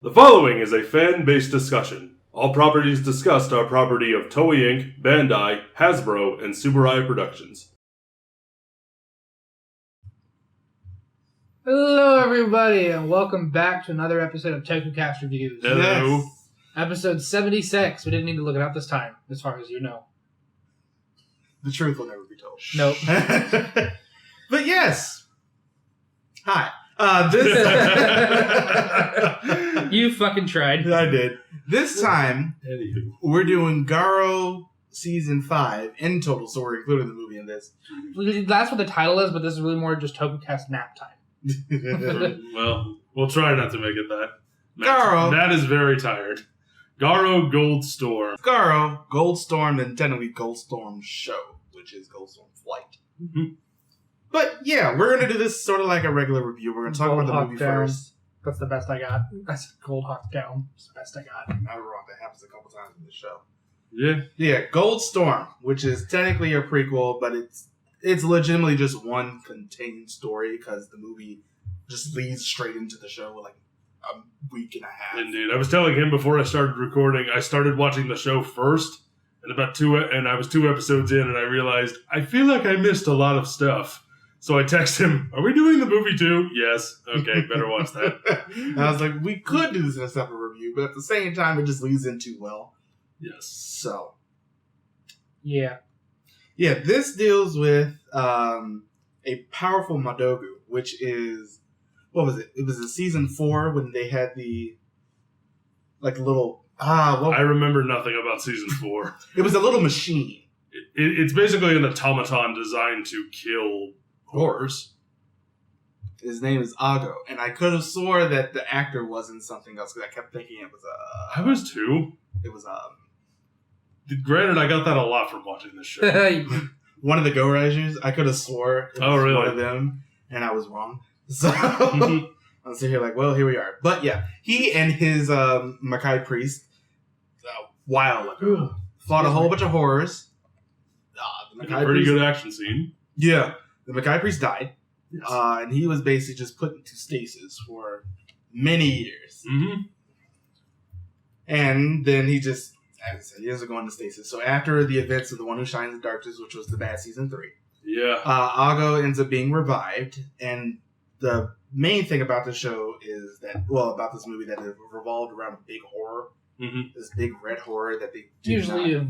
The following is a fan-based discussion. All properties discussed are property of Toei Inc., Bandai, Hasbro, and Subarai Productions. Hello, everybody, and welcome back to another episode of Tokucast Reviews. Hello. Yes. Episode 76. We didn't need to look it up this time, as far as you know. The truth will never be told. Nope. But yes. Hi. You fucking tried. I did. This time, Anywho. we're doing Garo Season 5 in total, so we're including the movie in this. That's what the title is, but this is really more just Tokucast nap time. Well, we'll try not to make it that. Garo. Matt is very tired. Garo Goldstorm. Garo, Goldstorm, and technically Goldstorm Show, which is Goldstorm Flight. Mm-hmm. But yeah, we're going to do this sort of like a regular review. We're going to talk about the movie first. That's the best I got. That's Gold Hawk Down. That's the best I got. I'm wrong. That happens a couple times in the show. Yeah. Yeah, Goldstorm, which is technically a prequel, but it's legitimately just one contained story because the movie just leads straight into the show with like a week and a half. Indeed. I was telling him before I started recording, I started watching the show first, and I was 2 episodes in, and I realized, I feel like I missed a lot of stuff. So I text him, are we doing the movie too? Yes. Okay, better watch that. And I was like, we could do this in a separate review, but at the same time, it just leads in too well. Yes. So. Yeah. Yeah, this deals with a powerful Madogu, which is, what was it? It was in season 4 when they had the, like, little, I remember nothing about season 4. It was a little machine. It's basically an automaton designed to kill horrors. His name is Ago, and I could have swore that the actor wasn't something else because I kept thinking it was I was too. It was Granted, I got that a lot from watching this show. one of the Go Risers. I could have swore it was one of them, and I was wrong. So I'm sitting here like, well, here we are. But yeah, he and his Makai priest a while ago fought a whole bunch of horrors. The Makai Pretty priest, good action scene. Yeah, the Makai priest died, Yes. and he was basically just put into stasis for many years. Mm-hmm. And then he just, as I said, he doesn't go into stasis. So after the events of The One Who Shines in Darkness, which was the bad season 3, Yeah. Ago ends up being revived. And the main thing about the show is that, well, about this movie, that it revolved around a big horror. Mm-hmm. This big red horror that they do Usually not...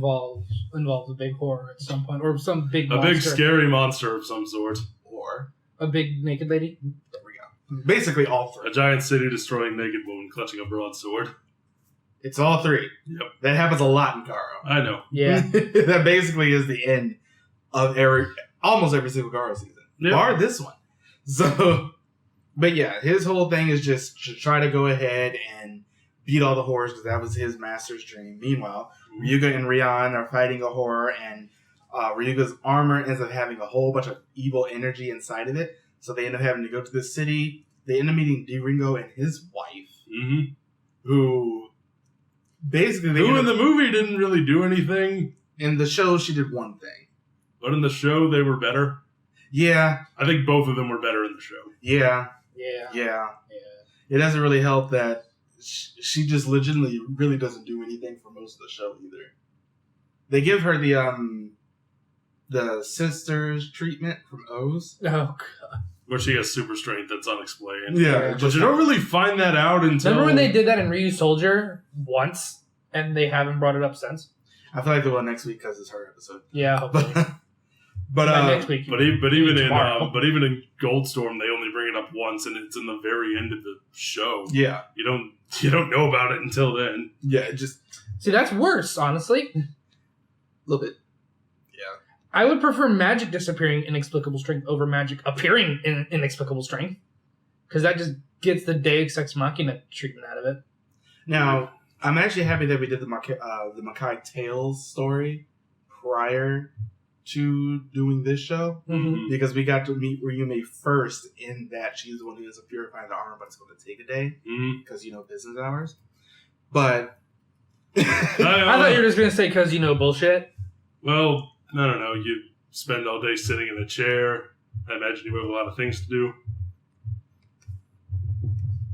involves a big horror at some point, or some big A monster. big scary monster of some sort. Or, A big naked lady. there we go. Basically all A 3. giant city-destroying naked woman clutching a broadsword. It's all 3. Yep. That happens a lot in Garo. I know. Yeah. That basically is the end of almost every single Garo season. Yep. Bar this one. So, but yeah, his whole thing is just to try to go ahead and beat all the horrors because that was his master's dream. Meanwhile, Ryuga and Ryan are fighting a horror, and Ryuga's armor ends up having a whole bunch of evil energy inside of it. So they end up having to go to this city. They end up meeting D. Ringo and his wife, Mm-hmm. who basically... Who in the movie didn't really do anything, in the show, she did one thing. but in the show, they were better. Yeah, I think both of them were better in the show. yeah. Yeah. It doesn't really help that she just legitimately really doesn't do anything for most of the show either. They give her the sisters treatment from O's. Oh, God. Where she has super strength that's unexplained. Yeah, But you don't really find that out until... Remember when they did that in Ryu Soldier once, and they haven't brought it up since? I feel like they will next week because it's her episode. Yeah, hopefully. But By next week. But even tomorrow. in Goldstorm, they only bring it up once, and it's in the very end of the show. yeah, You don't know about it until then. it just See, that's worse, honestly. a little bit. I would prefer magic disappearing inexplicable strength over magic appearing in inexplicable strength. Because that just gets the Deus Ex Machina treatment out of it. Now, I'm actually happy that we did the Makai Tales story prior to doing this show. Mm-hmm. Because we got to meet Ryume first in that she's the one who ends up purifying the armor, but it's going to take a day Mm-hmm. because, business hours. But... I thought you were just going to say because bullshit. Well, I don't know. You spend all day sitting in a chair. I imagine you have a lot of things to do.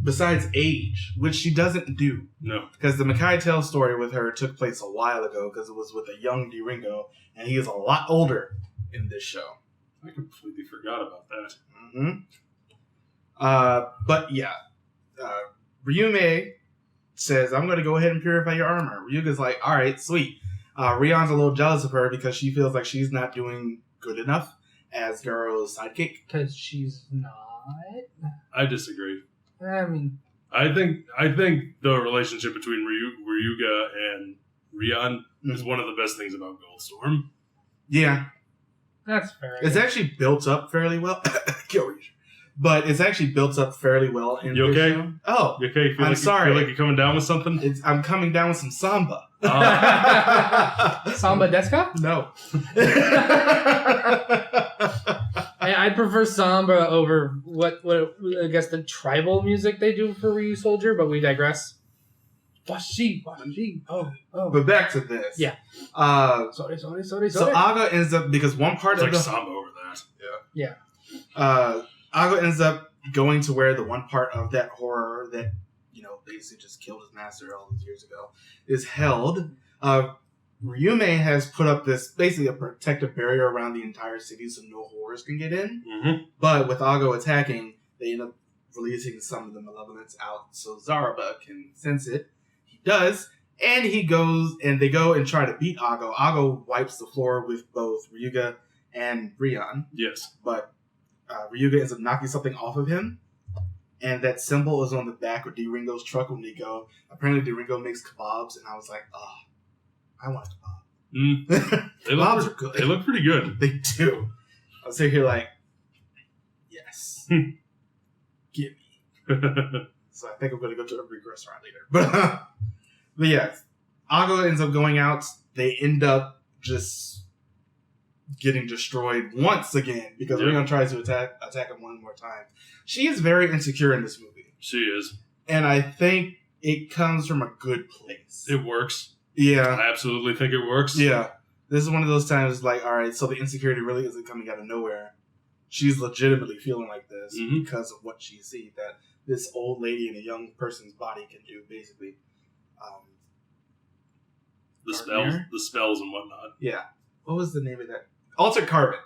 besides age, which she doesn't do. No. Because the Makai Tale story with her took place a while ago because it was with a young Ringo, and he is a lot older in this show. I completely forgot about that. Mm-hmm. But yeah, Ryume says, I'm going to go ahead and purify your armor. Ryuga's like, all right, sweet. Rion's a little jealous of her because she feels like she's not doing good enough as Garo's sidekick. Because she's not. I disagree. I mean, I think the relationship between Ryuga and Rion is one of the best things about Goldstorm. Yeah. that's fair. It's actually built up fairly well. But it's actually built up fairly well in You this okay? show. Oh, You okay? I'm sorry. Feel like you're coming down with something? I'm coming down with some samba. Samba Deska? No. I'd prefer samba over what I guess the tribal music they do for Ryu Soldier, but we digress. Washi. Oh. But back to this. Yeah. So Sorry. Aga ends up, because one part It's of like the... samba over that. Yeah. Aga ends up going to where the one part of that horror that, basically just killed his master all those years ago is held. Ryume has put up basically a protective barrier around the entire city so no horrors can get in. Mm-hmm. But with Ago attacking, they end up releasing some of the malevolence out so Zaraba can sense it. He does, and they go and try to beat Ago. Ago wipes the floor with both Ryuga and Rion, Yes. but Ryuga ends up knocking something off of him, and that symbol is on the back of D-Ringo's truck when they go. Apparently D-Ringo makes kebabs, and I was like, oh, I want a kebab. Mm. Kebabs are good. They look pretty good. They do. I was sitting here like, yes. Give me. So I think I'm going to go to a Greek restaurant later. But yeah, Ago ends up going out. They end up just getting destroyed once again because Rion tries to attack him one more time. She is very insecure in this movie. She is. And I think it comes from a good place. It works. Yeah. I absolutely think it works. Yeah. This is one of those times like, all right, so the insecurity really isn't coming out of nowhere. She's legitimately feeling like this because of what she sees that this old lady in a young person's body can do, basically. The spells and whatnot. Yeah. What was the name of that? Altered Carbon.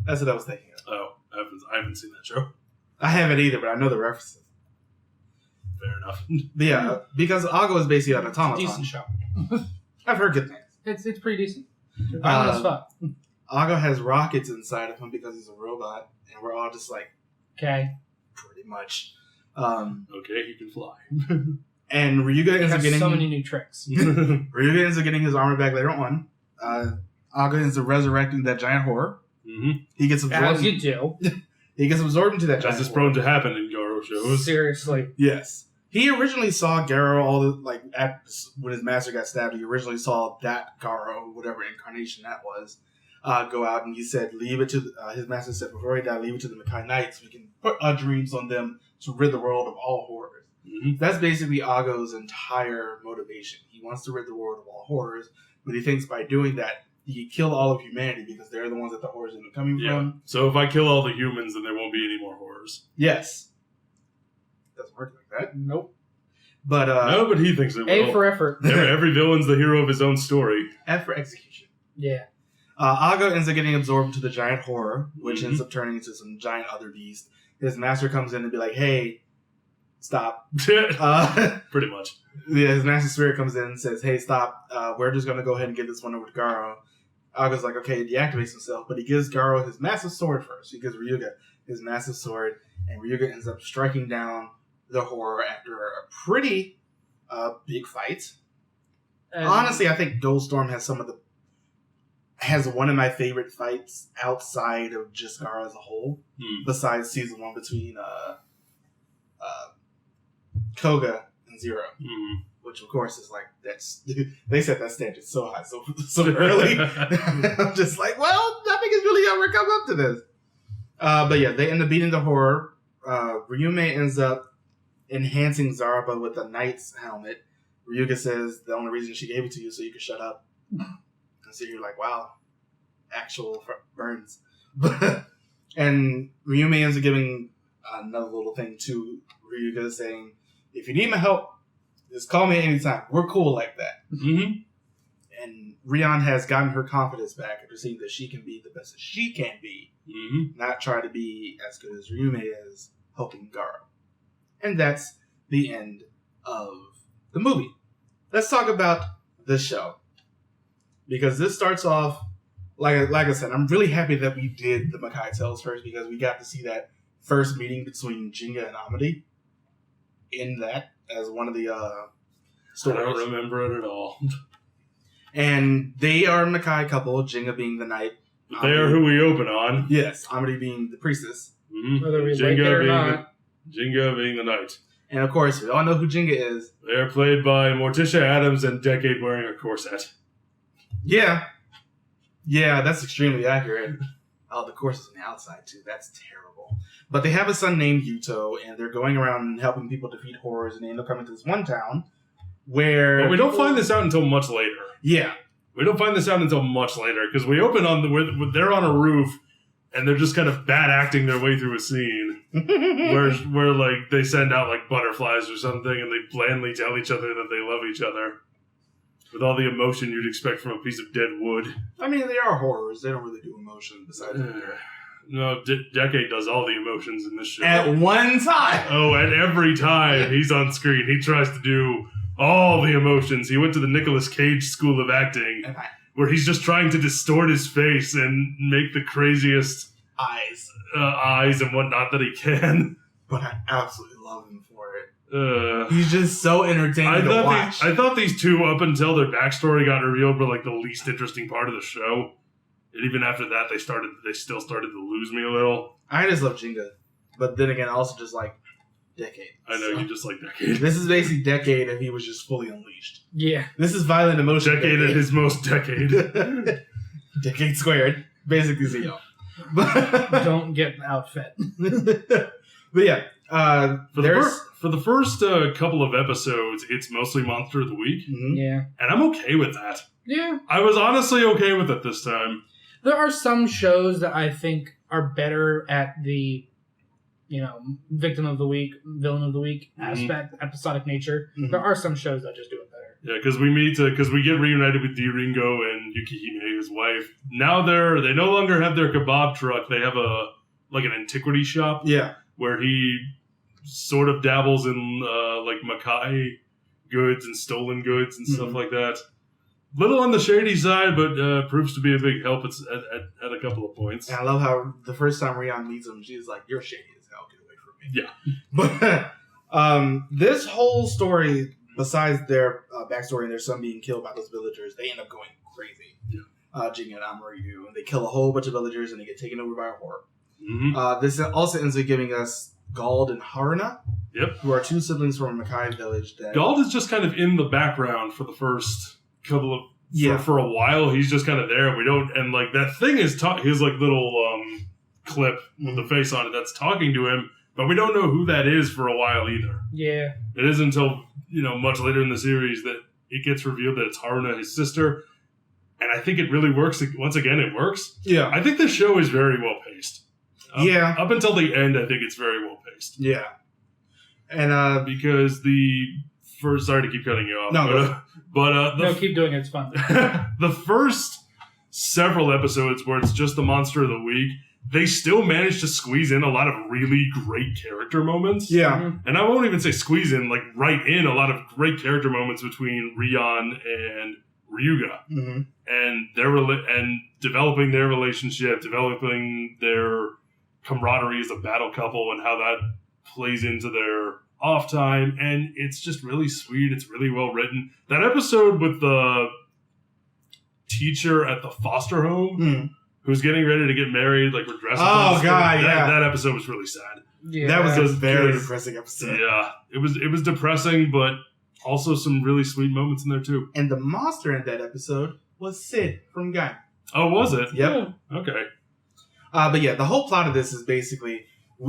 That's what I was thinking of. Oh, I haven't seen that show. I haven't either, but I know the references. Fair enough. But yeah, because Ago is basically an automaton. Decent show. I've heard good things. It's pretty decent. Violent as fuck. Ago has rockets inside of him because he's a robot, and we're all just like, Okay. pretty much. Okay, he can fly. And Ryuga ends up Has getting so many new tricks. Ryuga ends up getting his armor back later on. Aga ends up resurrecting that giant horror. Mm-hmm. He gets absorbed. As you do. He gets absorbed into that giant As is horror. prone to happen in Garo shows. Seriously. Yes. He originally saw Garo when his master got stabbed. He originally saw that Garo, whatever incarnation that was, go out, and he said, "Leave it to." His master said, "Before he died, leave it to the Makai Knights. We can put our dreams on them to rid the world of all horrors." Mm-hmm. That's basically Ago's entire motivation. He wants to rid the world of all horrors, but he thinks by doing that, he can kill all of humanity because they're the ones that the horrors end up coming from. So if I kill all the humans, then there won't be any more horrors. Yes. Doesn't work like that. Nope. But No, but he thinks it will. A for effort. Every villain's the hero of his own story. F for execution. Yeah. Ago ends up getting absorbed into the giant horror, which ends up turning into some giant other beast. His master comes in and be like, "Hey, stop." Pretty much. Yeah, his master spirit comes in and says, "Hey, stop. We're just going to go ahead and get this one over to Garo." Ago's like, okay, he deactivates himself, but he gives Garo his massive sword first. He gives Ryuga his massive sword, and Ryuga ends up striking down the horror after a pretty big fight. Honestly, I think Goldstorm has one of my favorite fights outside of just Garo as a whole, besides season 1 between Koga and Zero. Which of course is like, they set that standard so high so early. I'm just like, well, nothing has really ever come up to this. But yeah, they end up beating the horror. Ryume ends up enhancing Zaraba with a knight's helmet. Ryuga says the only reason she gave it to you is so you could shut up. And so you're like, wow, actual burns. And Ryume ends up giving another little thing to Ryuga saying, if you need my help, just call me anytime. We're cool like that. Mm-hmm. And Rion has gotten her confidence back after seeing that she can be the best that she can be, not try to be as good as Ryume is helping Garo. And that's the end of the movie. Let's talk about the show. Because this starts off, like I said, I'm really happy that we did the Makai Tales first because we got to see that first meeting between Ginga and Amity in that as one of the stories. I don't remember it at all. And they are a Makai couple, Ginga being the knight. They are who we open on. Yes, Amity being the priestess. Mm-hmm. Whether we like it or not. Ginga being the knight. And of course, we all know who Ginga is. They are played by Morticia Addams and Decade wearing a corset. Yeah. Yeah, that's extremely accurate. Oh, the course is on the outside, too. That's terrible. But they have a son named Yuto, and they're going around helping people defeat horrors, and they end up coming to this one town where... But we don't find this out until much later. Yeah. We don't find this out until much later, because we open on they're on a roof, and they're just kind of bad acting their way through a scene where like they send out like butterflies or something, and they blandly tell each other that they love each other with all the emotion you'd expect from a piece of dead wood. I mean, they are horrors. They don't really do emotion besides No, Decade does all the emotions in this show. at one time. Oh, and every time he's on screen, he tries to do all the emotions. He went to the Nicolas Cage School of Acting, where he's just trying to distort his face and make the craziest eyes and whatnot that he can. But I absolutely love him for it. He's just so entertaining I to watch. I thought these two, up until their backstory got revealed, were like the least interesting part of the show. And even after that, they still started to lose me a little. I just love Ginga. But then again, I also just like Decade. I know, you just like Decade. This is basically Decade if he was just fully unleashed. Yeah. This is violent emotion. Decade at his most Decade. Decade squared. Basically Zio. Don't get the outfit. But yeah. For the first couple of episodes, it's mostly Monster of the Week. Mm-hmm. Yeah. And I'm okay with that. Yeah. I was honestly okay with it this time. There are some shows that I think are better at the, victim of the week, villain of the week aspect, episodic nature. Mm-hmm. There are some shows that just do it better. Yeah, because we get reunited with Ringo and Yukihime, his wife. Now they no longer have their kebab truck. They have an antiquity shop. Yeah. Where he sort of dabbles in like Makai goods and stolen goods and stuff like that. Little on the shady side, but proves to be a big help at a couple of points. And I love how the first time Rion meets him, she's like, "You're shady as hell. Get away from me." Yeah. But this whole story, besides their backstory and their son being killed by those villagers, they end up going crazy. Yeah. Ginga and Amari do, and they kill a whole bunch of villagers, and they get taken over by a horror. Mm-hmm. This also ends up giving us Gald and Haruna, who are two siblings from a Makai village. Gald is just kind of in the background for the first couple of for a while. He's just kind of there. We don't, and like that thing is his like little clip with the face on it that's talking to him, but we don't know who that is for a while either. Yeah, it isn't until much later in the series that it gets revealed that it's Haruna, his sister, and I think it really works. Once again, it works. Yeah, I think the show is very well paced. Up until the end, I think it's very well paced. Yeah, and because sorry to keep cutting you off. No, keep doing it. It's fun. The first several episodes where it's just the Monster of the Week, they still manage to squeeze in a lot of really great character moments. Yeah. Mm-hmm. And I won't even say squeeze in, like write in a lot of great character moments between Rion and Ryuga. Mm-hmm. And developing their relationship, developing their camaraderie as a battle couple, and how that plays into their off time. And it's just really sweet. It's really well written. That episode with the teacher at the foster home who's getting ready to get married, like regressing. That episode was really sad. Yeah, that was a very depressing episode. Yeah, it was depressing, but also some really sweet moments in there too. And the monster in that episode was Sid from Gang. Oh, was it? Yep. Okay. But yeah, the whole plot of this is basically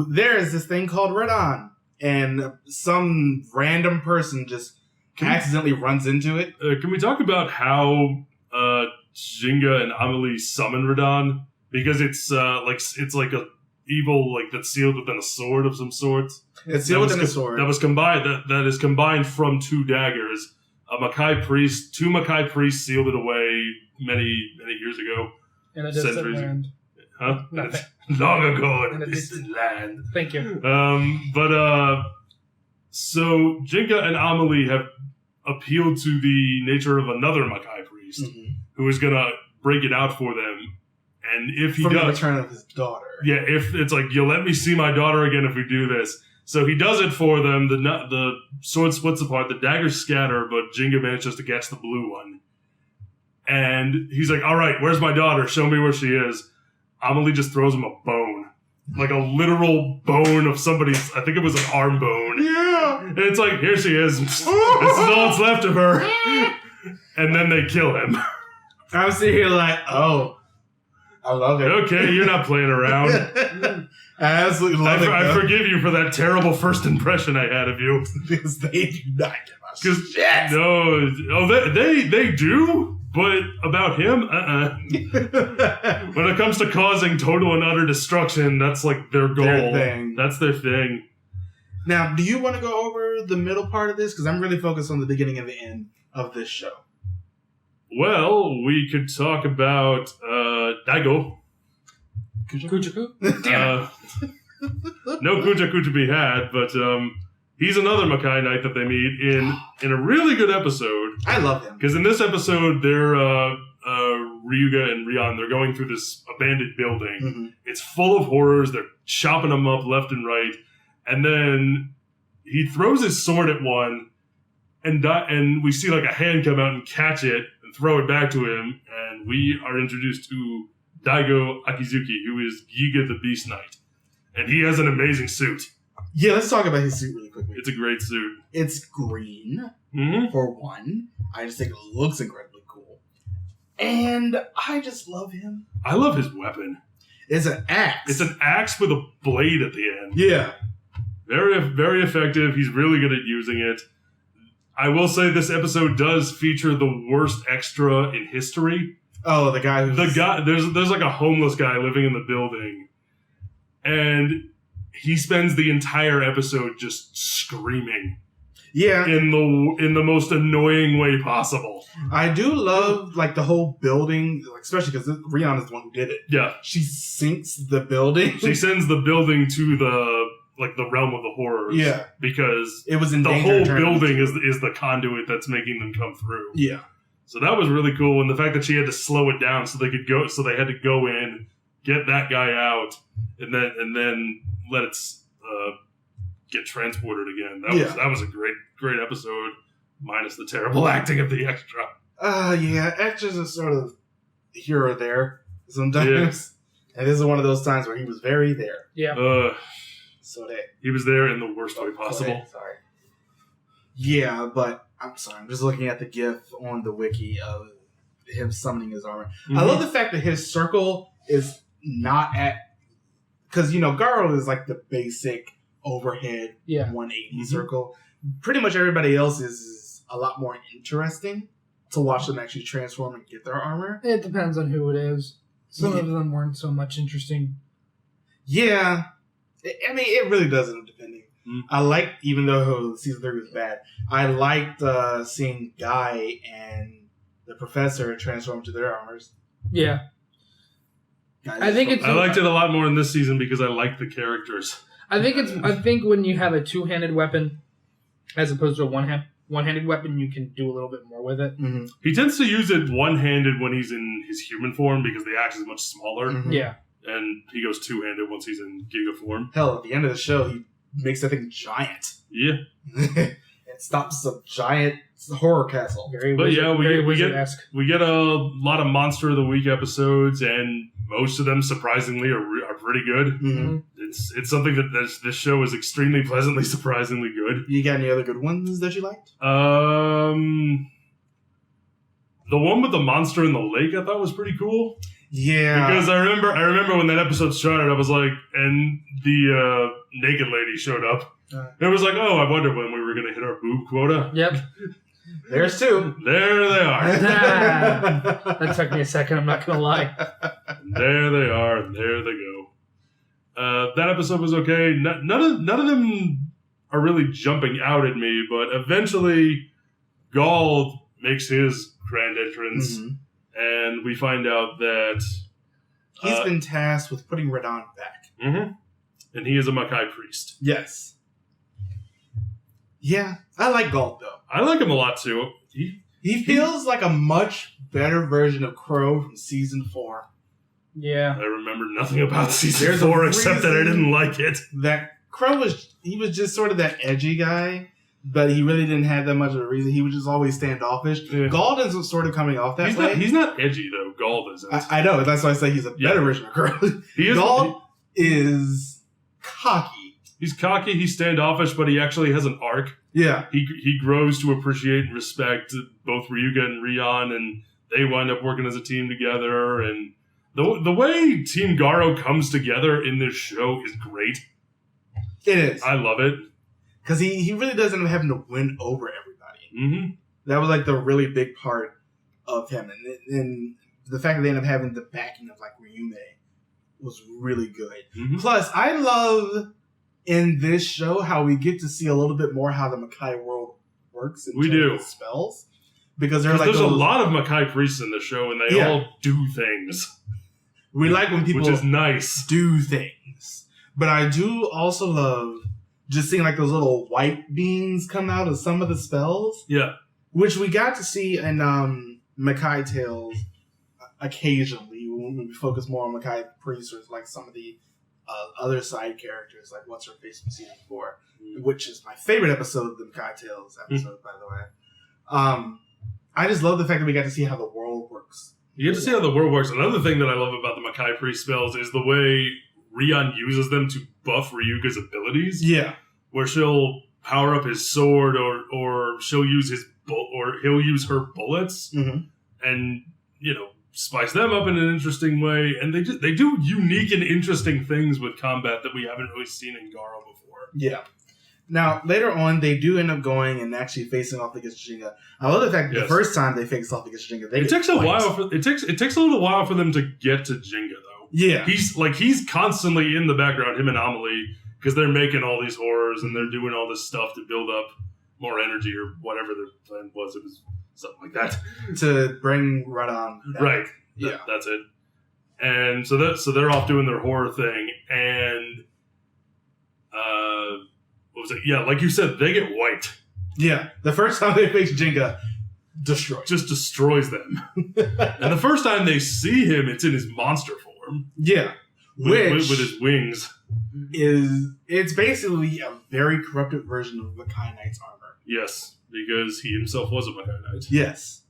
there is this thing called Radon, and some random person just accidentally runs into it. Can we talk about how Ginga and Amelie summon Radon? Because it's like a evil, like that's sealed within a sword of some sort. It's sealed within a sword. That was combined. That is combined from 2 daggers. Two Makai priests sealed it away many years ago. In a distant Centuries. land. Huh? Nothing. Long ago in In a a distant land. Thank you. So Ginga and Amelie have appealed to the nature of another Makai priest who is gonna break it out for them. And if he From the does, return of his daughter. yeah, if it's like, you'll let me see my daughter again if we do this. So he does it for them. The sword splits apart. The daggers scatter, but Ginga manages to catch the blue one. And he's like, all right, where's my daughter? Show me where she is. Amelie just throws him a bone. Like a literal bone of somebody's, I think it was an arm bone. Yeah. And it's like, here she is. This is all that's left of her. And then they kill him. I'm sitting here like, oh, I love it. Okay, you're not playing around. I absolutely love it. I forgive you for that terrible first impression I had of you. Because they do not give a shit. No, they do, but about him, When it comes to causing total and utter destruction, that's like their goal. Their thing. That's their thing. Now, do you want to go over the middle part of this? Because I'm really focused on the beginning and the end of this show. Well, we could talk about Daigo. Kujaku? No Kujaku to be had, but he's another Makai Knight that they meet in a really good episode. I love him. Because in this episode, they're Ryuga and Rion, they're going through this abandoned building. Mm-hmm. It's full of horrors. They're chopping them up left and right. And then he throws his sword at one, and we see like a hand come out and catch it and throw it back to him. And we are introduced to Daigo Akizuki, who is Giga the Beast Knight. And he has an amazing suit. Yeah, let's talk about his suit really quickly. It's a great suit. It's green, Mm-hmm. for one. I just think it looks incredibly cool. And I just love him. I love his weapon. It's an axe. It's an axe with a blade at the end. Yeah. Very, very effective. He's really good at using it. I will say this episode does feature the worst extra in history. Oh, the guy who's... There's like a homeless guy living in the building, and he spends the entire episode just screaming. Yeah. In the most annoying way possible. I do love, like, the whole building, like, especially because Rion is the one who did it. Yeah. She sinks the building. She sends the building to the realm of the horrors. Yeah. Because it was in the danger whole building is the conduit that's making them come through. Yeah. So that was really cool, and the fact that she had to slow it down so they had to go in, get that guy out, and then let it get transported again. That was a great episode, minus the terrible acting of the extra. Yeah, extras are sort of here or there sometimes, and this is one of those times where he was very there. Yeah. He was there in the worst way possible. Sorry. Yeah, but I'm sorry. I'm just looking at the GIF on the wiki of him summoning his armor. Mm-hmm. I love the fact that his circle is not at... Because, Garo is like the basic overhead 180 circle. Pretty much everybody else is a lot more interesting to watch them actually transform and get their armor. It depends on who it is. Some of them weren't so much interesting. Yeah. I mean, it really doesn't, depending. I liked, even though season 3 was bad, I liked seeing Guy and the professor transform to their armors. Yeah. I liked it a lot more in this season because I liked the characters. I think when you have a two-handed weapon as opposed to a one-handed weapon, you can do a little bit more with it. Mm-hmm. He tends to use it one-handed when he's in his human form because the axe is much smaller. Mm-hmm. Yeah. And he goes two-handed once he's in Giga form. Hell, at the end of the show, he makes that thing giant. Yeah. It stops a giant horror castle. We get a lot of Monster of the Week episodes, and most of them, surprisingly, are pretty good. Mm-hmm. It's something that this show is extremely pleasantly surprisingly good. You got any other good ones that you liked? The one with the monster in the lake I thought was pretty cool. Yeah. Because I remember when that episode started, I was like, and the naked lady showed up. It was like, oh, I wonder when we were going to hit our boob quota. Yep. There's two. There they are. That took me a second, I'm not going to lie. There they are, and there they go. That episode was okay. None of them are really jumping out at me, but eventually Gald makes his grand entrance, and we find out that he's been tasked with putting Radon back. And he is a Makai priest. Yes. Yeah, I like Galt though. I like him a lot too. He feels like a much better version of Crow from season 4. Yeah. I remember nothing about season 4 except that I didn't like it. That Crow was just sort of that edgy guy, but he really didn't have that much of a reason. He was just always standoffish. Yeah. Gald is sort of coming off that way. He's not edgy though. Gald isn't. I know. That's why I say he's a better version of Crow. Gald is cocky. He's cocky, he's standoffish, but he actually has an arc. Yeah. He grows to appreciate and respect both Ryuga and Rion, and they wind up working as a team together. And the way Team Garo comes together in this show is great. It is. I love it. Because he really doesn't end up having to win over everybody. That was like the really big part of him. And the fact that they end up having the backing of like Ryume was really good. Plus, I love in this show how we get to see a little bit more how the Makai world works in terms of spells. Because there's a lot of Makai priests in the show, and they all do things. We like when people which is nice. Do things. But I do also love just seeing like those little white beams come out of some of the spells. Yeah. Which we got to see in Makai Tales occasionally when we focus more on Makai priests or like some of the other side characters, like What's Her Face from season 4, which is my favorite episode of the Makai Tales episode, by the way. I just love the fact that we got to see how the world works. You get to see how the world works. Another thing that I love about the Makai priest spells is the way Rion uses them to buff Ryuga's abilities. Yeah. Where she'll power up his sword or she'll use he'll use her bullets and, spice them up in an interesting way. And they do unique and interesting things with combat that we haven't really seen in Garo before. Yeah. Now, later on, they do end up going and actually facing off against Ginga. I love the fact that the first time they face off against Ginga, it takes a little while for them to get to Ginga, though. Yeah. He's constantly in the background, him and Amelie, because they're making all these horrors and they're doing all this stuff to build up more energy or whatever their plan was. It was something like that. To bring Radon back. Right. Yeah. That's it. And so they're off doing their horror thing, and what was it? Yeah, like you said, they get wiped. Yeah. The first time they face Ginga, just destroys them. And the first time they see him, it's in his monster form. Yeah. With his wings. It's basically a very corrupted version of Makai Knight's armor. Yes, because he himself was a Makai Knight. Yes.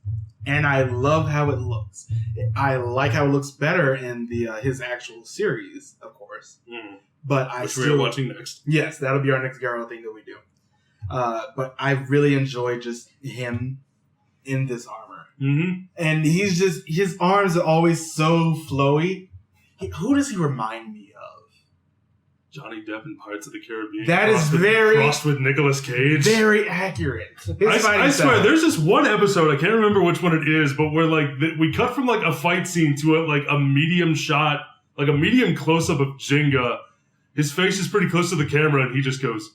And I love how it looks. I like how it looks better in his actual series, of course. But which we're watching next. Yes, that'll be our next Garo thing that we do. But I really enjoy just him in this armor. And his arms are always so flowy. Who does he remind me of? Johnny Depp in Pirates of the Caribbean. That is very... crossed with Nicolas Cage. Very accurate. I swear, there's this one episode, I can't remember which one it is, but where we cut from a fight scene to a medium shot, a medium close-up of Ginga. His face is pretty close to the camera, and he just goes...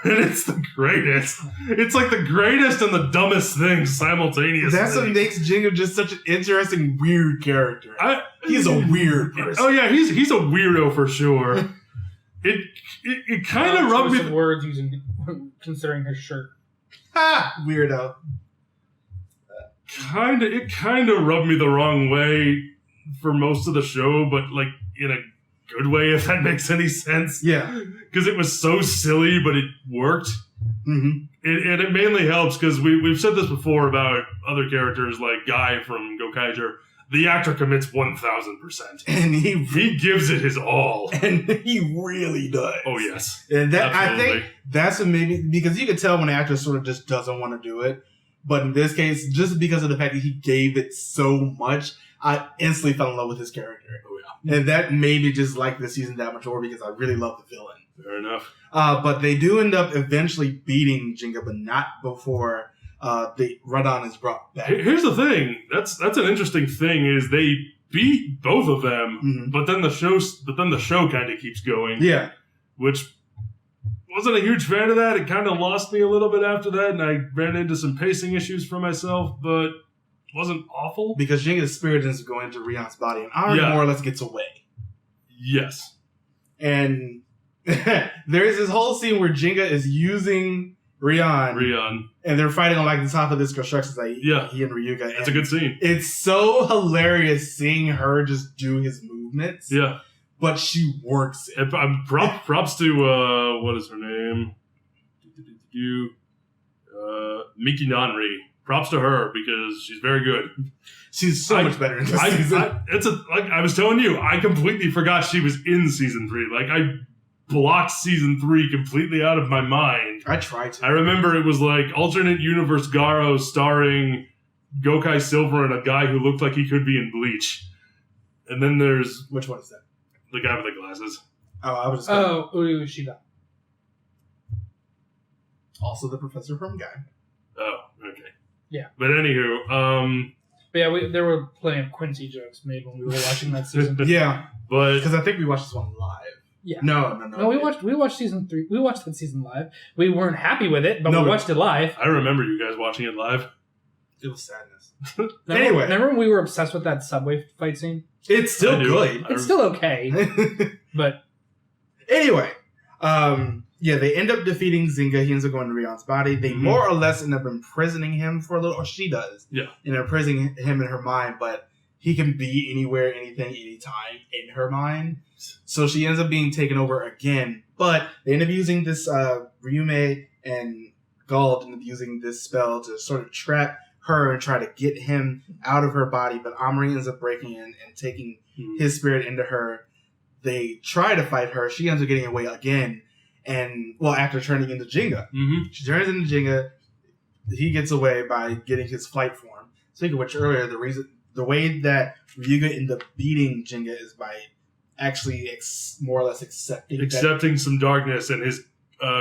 And it's the greatest. It's like the greatest and the dumbest thing simultaneously. That's what makes Ginga just such an interesting, weird character. He's a weird person. Oh yeah, he's a weirdo for sure. It kind of rubbed me. Words using considering his shirt. Weirdo. It kind of rubbed me the wrong way for most of the show, but in a good way, if that makes any sense. Yeah. Because it was so silly, but it worked. And it mainly helps because we've said this before about other characters like Guy from Gokaiger. The actor commits 1,000%. And he gives it his all. And he really does. Oh, yes. And I think that's what maybe, because you could tell when an actor sort of just doesn't want to do it. But in this case, just because of the fact that he gave it so much, I instantly fell in love with his character. Oh, yeah. And that made me just like the season that much more because I really love the villain. Fair enough. But they do end up eventually beating Ginga, but not before the Radon is brought back. Here's the thing. That's an interesting thing is they beat both of them, Mhm. but then the show kind of keeps going. Yeah. Which wasn't a huge fan of that. It kind of lost me a little bit after that, and I ran into some pacing issues for myself, but it wasn't awful. Because Ginga's spirit ends up going into Rion's body, and Amari more or less gets away. Yes. And there is this whole scene where Ginga is using Rion, and they're fighting on like the top of this construction site. Yeah. He and Ryuga. It's a good scene. It's so hilarious seeing her just do his movements. Yeah. But she works it. Props to, what is her name? Miki Nanri. Props to her because she's very good. She's so much better in this season. Like I was telling you, I completely forgot she was in season 3. Like I blocked season 3 completely out of my mind. I tried to. I remember it was like alternate universe Garo starring Gokai Silver and a guy who looked like he could be in Bleach. And then there's Which one is that? the guy with the glasses. Oh, I was just Uri Ushida. also the professor from Guy. Oh, okay. Yeah. But anywho, But yeah, there were plenty of Quincy jokes made when we were watching that season. Yeah, but because I think we watched this one live. Yeah. No. No, we watched season 3. We watched that season live. We weren't happy with it, but No, we but- watched it live. I remember you guys watching it live. It was sadness. Remember, Anyway. remember when we were obsessed with that subway fight scene? It's still I do. good. It's still okay, but Anyway, yeah, they end up defeating Ginga. He ends up going to Rion's body. They Mhm. more or less end up imprisoning him for a little, or she does. Yeah. And imprisoning him in her mind, but he can be anywhere, anything, anytime in her mind. So she ends up being taken over again. But they end up using this, Ryume and Gald end up using this spell to sort of trap her and try to get him out of her body. But Amari ends up breaking in and taking his spirit into her. They try to fight her. She ends up getting away again. And, well, after turning into Ginga. Mm-hmm. She turns into Ginga. He gets away by getting his flight form. Speaking of which, earlier, the way that Ryuga ended up beating Ginga is by actually more or less Accepting some darkness, and his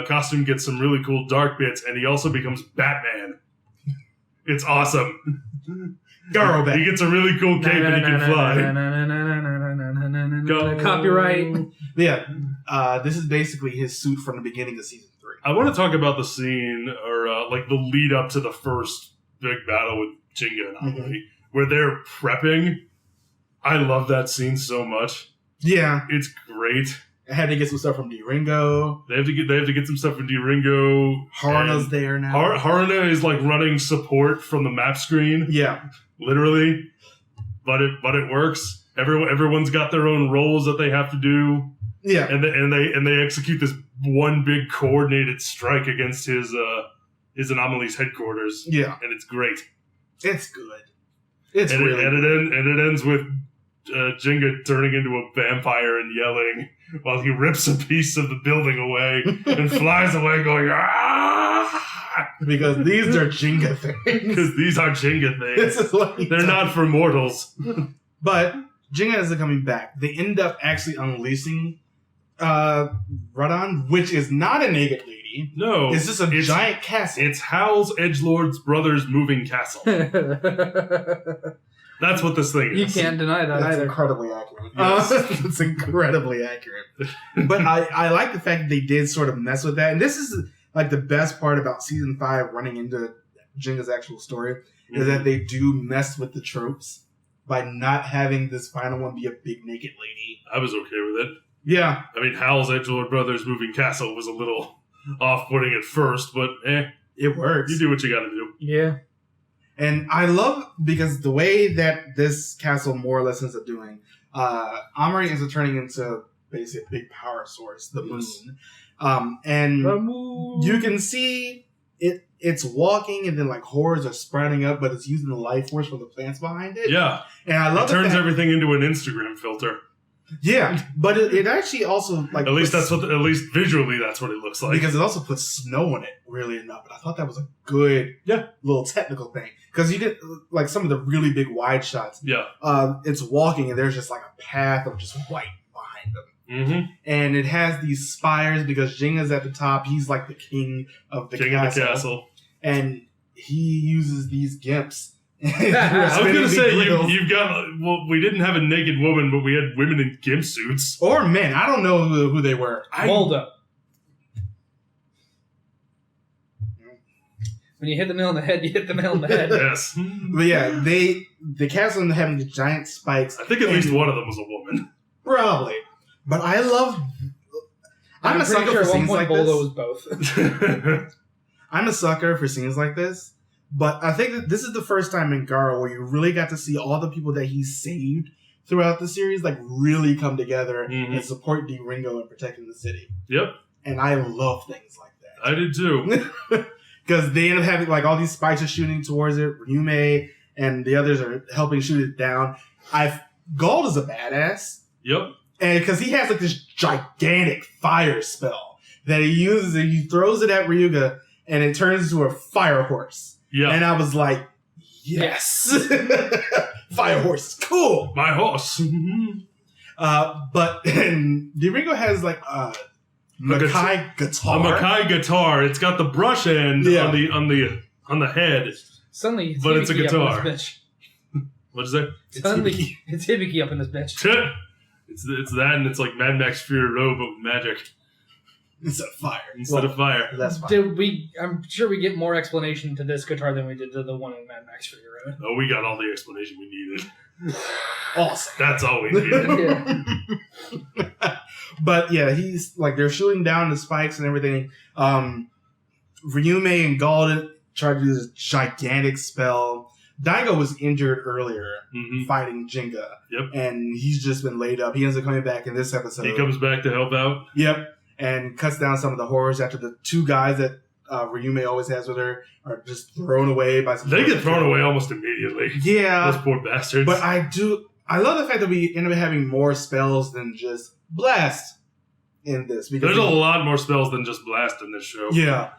costume gets some really cool dark bits, and he also becomes Batman. It's awesome. Garo back. He gets a really cool cape and he can fly. Go. Copyright. Yeah, this is basically his suit from the beginning of season 3. I want to talk about the scene, or like the lead up to the first big battle with Ginga and Amari, where they're prepping. I love that scene so much. Yeah, It's great. I had to get some stuff from D-Ringo. They have to get some stuff from D-Ringo. Haruna's there now. Haruna is like running support from the map screen, Yeah, literally, but it works. Everyone's got their own roles that they have to do, yeah. and they execute this one big coordinated strike against his Anomaly's headquarters, Yeah, and it's great. it's good. It's And really good. it ends with Ginga turning into a vampire and yelling while he rips a piece of the building away and flies away going, ah! Because these are Ginga things. Because these are Ginga This things. is what he They're does. not for mortals. But Ginga isn't coming back. They end up actually unleashing Radon, which is not a naked lady. No. It's just a giant castle. It's Hal's Edgelord's brother's moving castle. That's what this thing You is. can't deny that That's either. incredibly accurate. Yes. It's incredibly accurate. But I like the fact that they did sort of mess with that. And this is like the best part about season 5 running into Ginga's actual story is that they do mess with the tropes by not having this final one be a big naked lady. I was okay with it. Yeah. I mean, Hal's Edgelord brothers moving castle was a little off-putting at first, but It works. you do what you gotta do. Yeah. And I love, because the way that this castle more or less ends up doing, Amari ends up turning into basically a big power source, the moon. And you can see it's walking, and then like hordes are sprouting up, but it's using the life force from the plants behind it. Yeah. And I love It turns that. everything into an Instagram filter. Yeah, but it actually also like At least puts- at least visually that's what it looks like. because it also puts snow in it, really enough. And I thought that was a good little technical thing, because you get like some of the really big wide shots. Yeah. It's walking, and there's just like a path of just white behind them. Mm-hmm. And it has these spires because Jinga's at the top. He's like the king of the King castle. of the castle. And he uses these gimps I was gonna say you've got. Well, we didn't have a naked woman, but we had women in gimp suits or men. I don't know who they were. Waldo. When you hit the nail on the head, you hit the nail on the head. Yes. But yeah, the castle ended up having the giant spikes. I think at least one of them was a woman. Probably. But I love. I'm a sucker for scenes like this. Was both. I'm a sucker for scenes like this. But I think that this is the first time in Garo where you really got to see all the people that he saved throughout the series like really come together and support D. Ringo in protecting the city. Yep. And I love things like that. I did too. Because they end up having like all these spikes are shooting towards it. Ryume and the others are helping shoot it down. Gold is a badass. Yep. And because he has like this gigantic fire spell that he uses and he throws it at Ryuga and it turns into a fire horse. Yeah. And I was like, yes. Fire horse is cool. My horse. But Ringo has like Makai guitar. A Makai guitar. It's got the brush end on the head. Suddenly, but it's a guitar. Bitch. What is that? Suddenly, it's Hibiki up in this bitch. It's that, and it's like Mad Max Fury Road, but with magic. Instead of fire. Instead of fire. That's fine. I'm sure we get more explanation to this guitar than we did to the one in Mad Max Fury Road. Oh, we got all the explanation we needed. Awesome. That's all we needed. Yeah. But yeah, he's like they're shooting down the spikes and everything. Ryume and Gald tried to do this gigantic spell. Daigo was injured earlier fighting Ginga. Yep. And he's just been laid up. He ends up coming back in this episode. He comes back to help out. Yep. And cuts down some of the horrors after the two guys that Ryume always has with her are just thrown away by some. They get thrown away almost immediately. Yeah. Those poor bastards. But I love the fact that we end up having more spells than just blast in this. Because there's a lot more spells than just blast in this show. Yeah.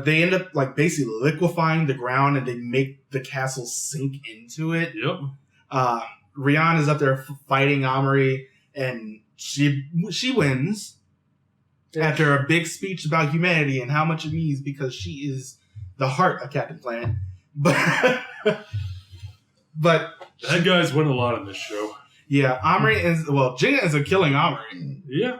They end up like basically liquefying the ground and they make the castle sink into it. Yep. Rian is up there fighting Amari and she wins after a big speech about humanity and how much it means because she is the heart of Captain Planet. But bad guys win a lot in this show. Yeah, Ginga ends up killing Amari. Yeah.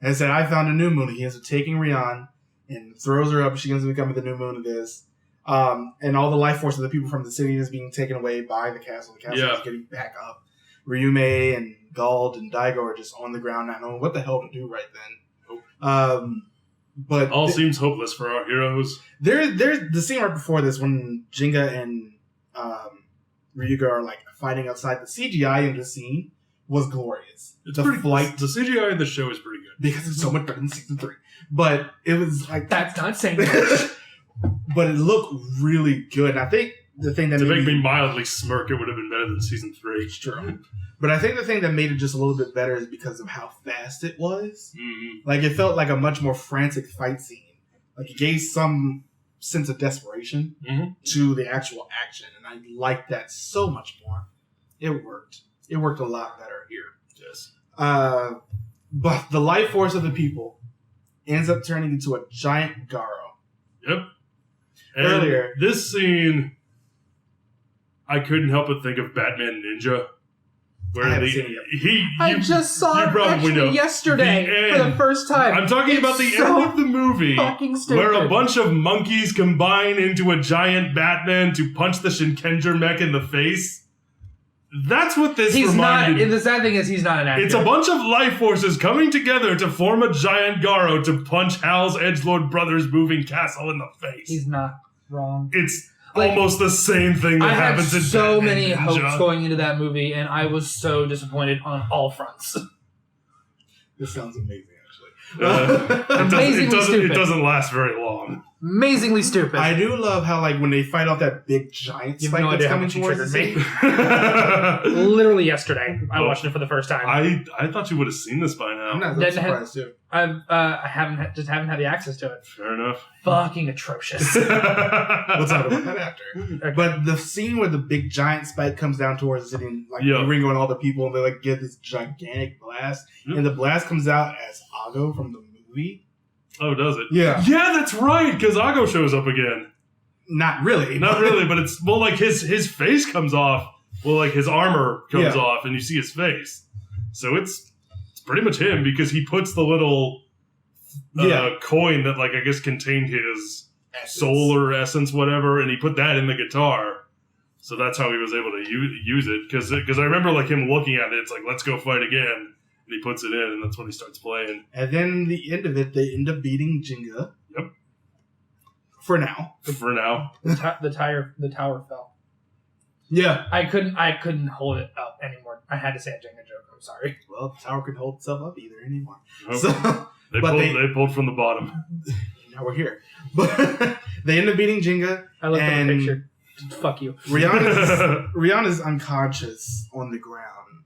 And said, I found a new moon. He ends up taking Rian and throws her up. She ends up becoming the new moon of this. And all the life force of the people from the city is being taken away by the castle. The castle is getting back up. Ryume and Gald and Daigo are just on the ground not knowing what the hell to do right then. But all seems hopeless for our heroes. There's the scene right before this when Ginga and Ryuga are like fighting outside. The CGI in the scene was glorious. The CGI in the show is pretty good because it's so much better than season 3. But it was like that's not saying much. But it looked really good. And I think the thing that to make me mildly smirk, it would have been better than season 3. It's true. But I think the thing that made it just a little bit better is because of how fast it was. Mm-hmm. Like, it felt like a much more frantic fight scene. Like, it gave some sense of desperation to the actual action. And I liked that so much more. It worked. It worked a lot better here. Yes. But the life force of the people ends up turning into a giant Garo. Yep. And earlier, this scene, I couldn't help but think of Batman Ninja. Where I just saw it yesterday for the first time. I'm talking about the end of the movie where a bunch of monkeys combine into a giant Batman to punch the Shinkenger mech in the face. That's what this reminded me. The sad thing is he's not an actor. It's a bunch of life forces coming together to form a giant Garo to punch Hal's Edgelord Brothers moving castle in the face. He's not wrong. It's almost the same thing that happens in Batman. I had so many hopes going into that movie, and I was so disappointed on all fronts. This sounds amazing, actually. It doesn't last very long. Amazingly stupid. I do love how, like, when they fight off that big giant spike that's coming towards me. Literally yesterday, I watched it for the first time. I thought you would have seen this by now. I'm not surprised too. I haven't had the access to it. Fair enough. Fucking atrocious. We'll talk about that after. Okay. But the scene where the big giant spike comes down towards the city and like Ringo and all the people, and they like get this gigantic blast, and the blast comes out as Ago from the movie. Oh, does it? Yeah. Yeah, that's right, because Ago shows up again. not really. Not really, but it's like his face comes off. Well, like his armor comes off, and you see his face. So it's pretty much him because he puts the little coin that like I guess contained his soul or essence, whatever, and he put that in the guitar. So that's how he was able to use it. Because I remember like him looking at it. It's like, let's go fight again, and he puts it in, and that's when he starts playing. And then the end of it, they end up beating Ginga. Yep. For now. The tower fell. Yeah. I couldn't hold it up anymore. I had to say a Jenga joke. I'm sorry. Well, the tower couldn't hold itself up either anymore. Okay. So they pulled from the bottom. Now we're here. But they end up beating Ginga. I looked at the picture. Fuck you. Rihanna's unconscious on the ground.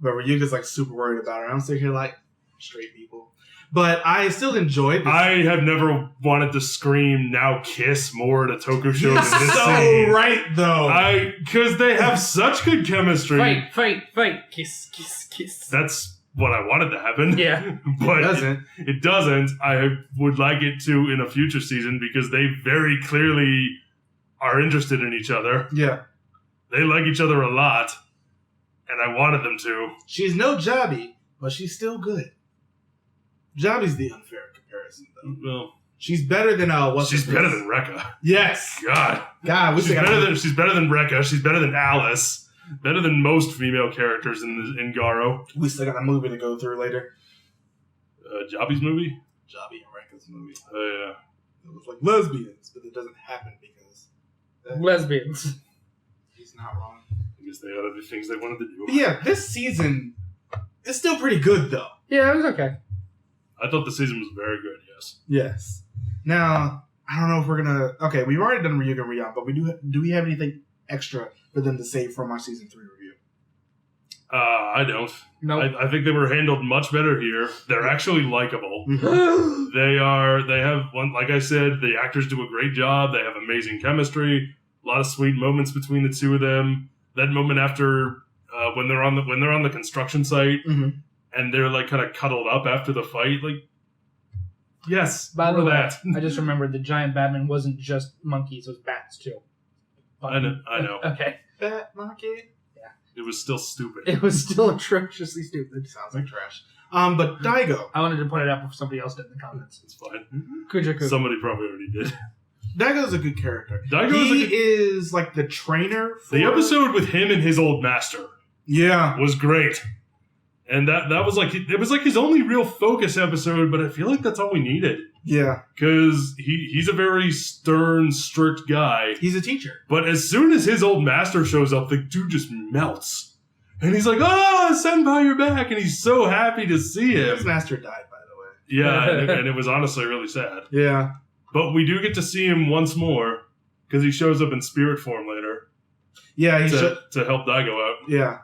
But Ryuga's like super worried about her. I'm sitting here like, straight people. But I still enjoyed this. I have never wanted to scream "now kiss" more at a Toku show than this so scene. right though. Because they have such good chemistry. Fight, kiss. That's what I wanted to happen. Yeah. But It doesn't. It doesn't. I would like it to in a future season because they very clearly are interested in each other. Yeah. They like each other a lot, and I wanted them to. She's no Jabi, but she's still good. Jabi's the unfair comparison, though. Well, she's better than she's better than Rekka. Yes. God, she's better than Rekka. She's better than Alice. Better than most female characters in Garo. We still got a movie to go through later. Jabi's movie. Jabi and Rekka's movie. Oh yeah. It was like lesbians, but it doesn't happen because lesbians. He's not wrong. I guess they had other things they wanted to do. But yeah, this season is still pretty good though. Yeah, it was okay. I thought the season was very good. Yes. Yes. Now I don't know if we're gonna. Okay, we've already done Ryuga and Rion, but do we have anything extra for them to save from our season 3 review? I don't. No. I think they were handled much better here. They're actually likable. They have one. Like I said, the actors do a great job. They have amazing chemistry. A lot of sweet moments between the two of them. That moment after when they're on the construction site. Mm-hmm. And they're like kind of cuddled up after the fight. Like, yes. By the way, that. I just remembered the giant Batman wasn't just monkeys; it was bats too. I know. Okay. Bat monkey. It was still stupid. It was still atrociously stupid. Sounds like trash. But Daigo. I wanted to point it out before somebody else did in the comments. It's fine. Kujaku. Somebody probably already did. Daigo's a good character. He is like the trainer. The episode with him and his old master. Yeah. Was great. And that was like it was like his only real focus episode, but I feel like that's all we needed. Yeah. Because he's a very stern, strict guy. He's a teacher. But as soon as his old master shows up, the dude just melts. And he's like, Senpai, you're back. And he's so happy to see him. His master died, by the way. Yeah, and it was honestly really sad. Yeah. But we do get to see him once more, because he shows up in spirit form later. Yeah, to help Daigo out. Yeah.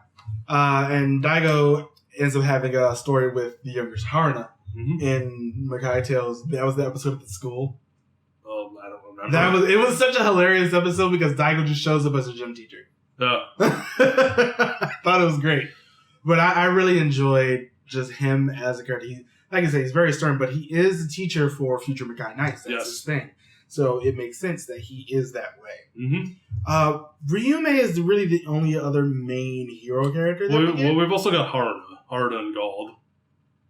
And Daigo ends up having a story with the younger Haruna in Makai Tales. That was the episode at the school. Oh, I don't remember. It was such a hilarious episode because Daigo just shows up as a gym teacher. Thought it was great. But I really enjoyed just him as a character. Like I said, he's very stern, but he is a teacher for future Makai Knights. That's his thing. So it makes sense that he is that way. Mm-hmm. Ryume is really the only other main hero character that we've also got Haruna and Gald.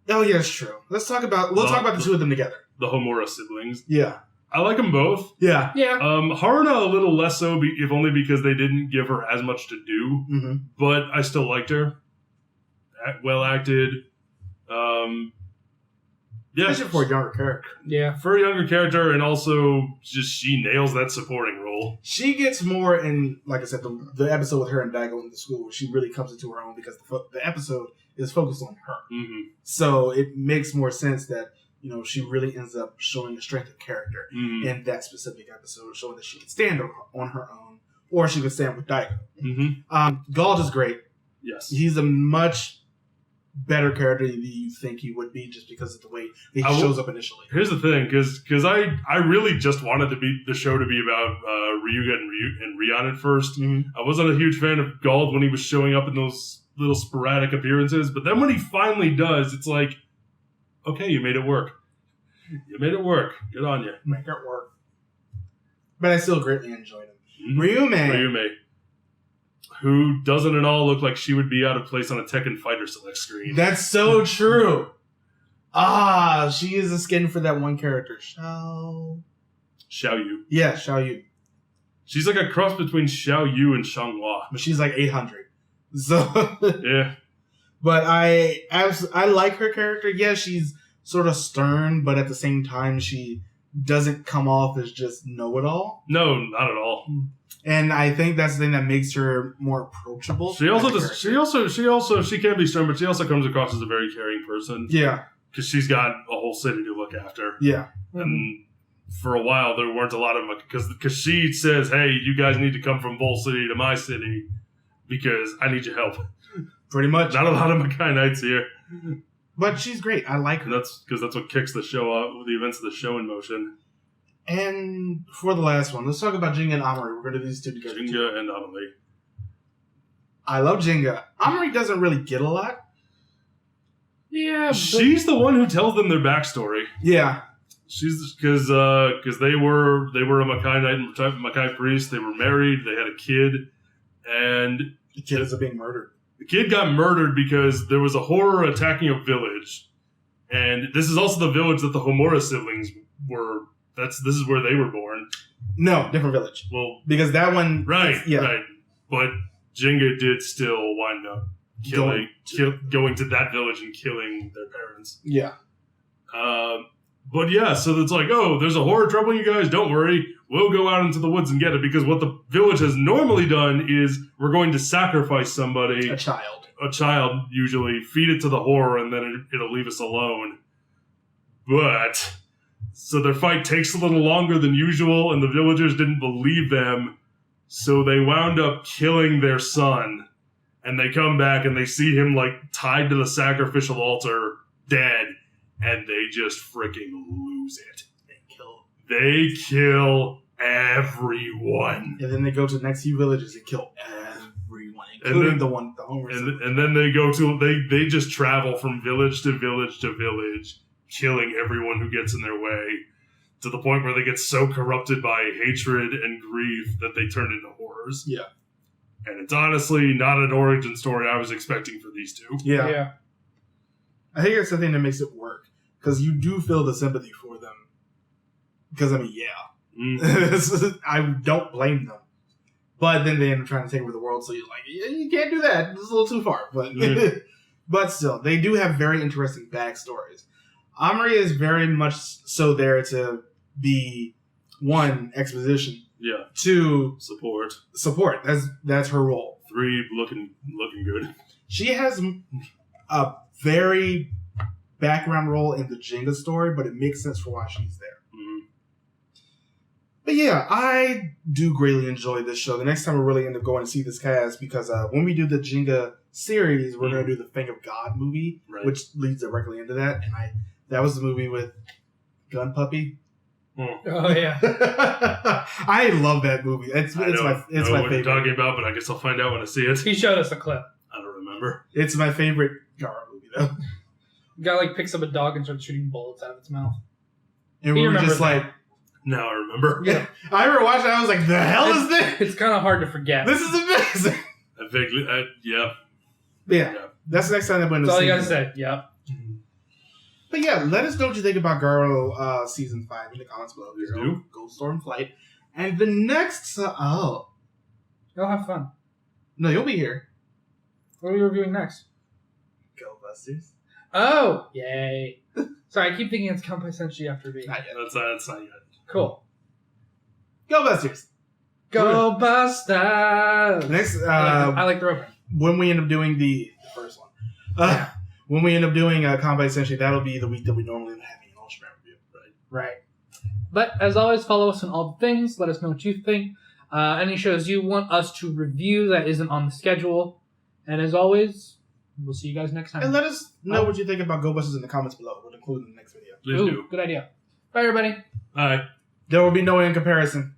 Oh, yeah, it's true. We'll talk about the two of them together. The Homura siblings. Yeah. I like them both. Yeah. Yeah. Haruna a little less so, if only because they didn't give her as much to do. Mm-hmm. But I still liked her. Well acted. Yeah. Especially for a younger character. Yeah. For a younger character, and also just she nails that supporting role. She gets more in, like I said, the episode with her and Daigo in the school. She really comes into her own because the episode is focused on her. Mm-hmm. So it makes more sense that, she really ends up showing a strength of character in that specific episode, showing that she can stand on her own, or she can stand with Daigo. Mm-hmm. Gald is great. Yes. He's a much better character than you think he would be just because of the way he shows up initially. Here's the thing, because I really just wanted the show to be about Ryuga and Rion at first. Mm-hmm. I wasn't a huge fan of Gald when he was showing up in those little sporadic appearances, but then when he finally does, it's like, okay, you made it work. You made it work. Good on you. Make it work. but I still greatly enjoyed him. Mhm. Ryume. Ryume. Who doesn't at all look like she would be out of place on a Tekken Fighter Select screen. That's so true. She is a skin for that one character. Xiao Yu. Yeah, Xiao Yu. She's like a cross between Xiao Yu and Xianghua. But she's like 800. So, Yeah. but I like her character. Yeah, she's sort of stern, but at the same time, she doesn't come off as just know-it-all. No, not at all. And I think that's the thing that makes her more approachable. She also as a does. character. She can be stern, but she also comes across as a very caring person. Yeah, Because she's got a whole city to look after. yeah. And for a while, there weren't a lot of them. Because she says, hey, you guys need to come from Vol City to my city because I need your help. Pretty much. Not a lot of Makai Knights here. But she's great. I like her. And that's what kicks the show up, the events of the show in motion. And for the last one, let's talk about Ginga and Amari. We're going to do these two together. Ginga and Amelie. I love Ginga. Amari doesn't really get a lot. Yeah, but She's the one who tells them their backstory. Yeah. She's because they were a Makai Knight and Makai priest. They were married. They had a kid, and The kid is being murdered. the kid got murdered because there was a horror attacking a village, and this is also the village that the Homura siblings were. This is where they were born. No, different village. Well, Because that one... right, Yeah. right. But Ginga did still wind up going to that village and killing their parents. Yeah. But yeah, so it's like, oh, there's a horror troubling you guys. Don't worry. We'll go out into the woods and get it. Because what the village has normally done is we're going to sacrifice somebody, A child. a child usually, feed it to the horror, and then it'll leave us alone. But, so their fight takes a little longer than usual, and the villagers didn't believe them. So they wound up killing their son. And they come back and they see him like tied to the sacrificial altar, dead. And they just freaking lose it. They kill everyone. And then they go to the next few villages and kill everyone, including the Homer. And then they go to they just travel from village to village to village, killing everyone who gets in their way, to the point where they get so corrupted by hatred and grief that they turn into horrors. Yeah. And it's honestly not an origin story I was expecting for these two. Yeah. I think that's the thing that makes it work. Because you do feel the sympathy for them. Because, I mean, yeah. Mm. I don't blame them. But then they end up trying to take over the world, so you're like, yeah, you can't do that. It's a little too far. But but still, they do have very interesting backstories. Amri is very much so there to be, one, exposition. Yeah. Two, Support. That's her role. 3, looking good. She has a very background role in the Ginga story, but it makes sense for why she's there. Mm-hmm. But yeah, I do greatly enjoy this show. The next time we're really end up going to see this cast, because when we do the Ginga series, we're going to do the Fang of God movie, Right. which leads directly into that. And that was the movie with Gun Puppy. Oh yeah. I love that movie. It's my what you're favorite. talking about, but I guess I'll find out when I see it. He showed us a clip. I don't remember. It's my favorite Garo movie though. The guy like picks up a dog and starts shooting bullets out of its mouth. And He we were remembers just like, Now I remember. Yeah. I remember watching it, I was like, the hell is this? It's kind of hard to forget. This is amazing. I vaguely, yeah. Yeah. That's the next time that we're going to That's all see you gotta it. say. Yep. But yeah, let us know what you think about Garo Season 5 in the comments below. Please do. Gold Storm Flight. And the next... You'll have fun. No, you'll be here. What are we reviewing next? Go Busters. Oh! Yay. Sorry, I keep thinking it's Kanpai Senshi after B. Not yet. That's not yet. Cool. Go Busters. Go Busters! Next, I like the opening. when we end up doing the first one. When we end up doing Kanpai Senshi, that'll be the week that we normally have an Ultraman review. Right. But as always, follow us on all the things. Let us know what you think. Any shows you want us to review that isn't on the schedule. And as always, we'll see you guys next time. And let us know what you think about Go Busters in the comments below. We'll include it in the next video. Please do. Good idea. Bye, everybody. Bye. There will be no in comparison.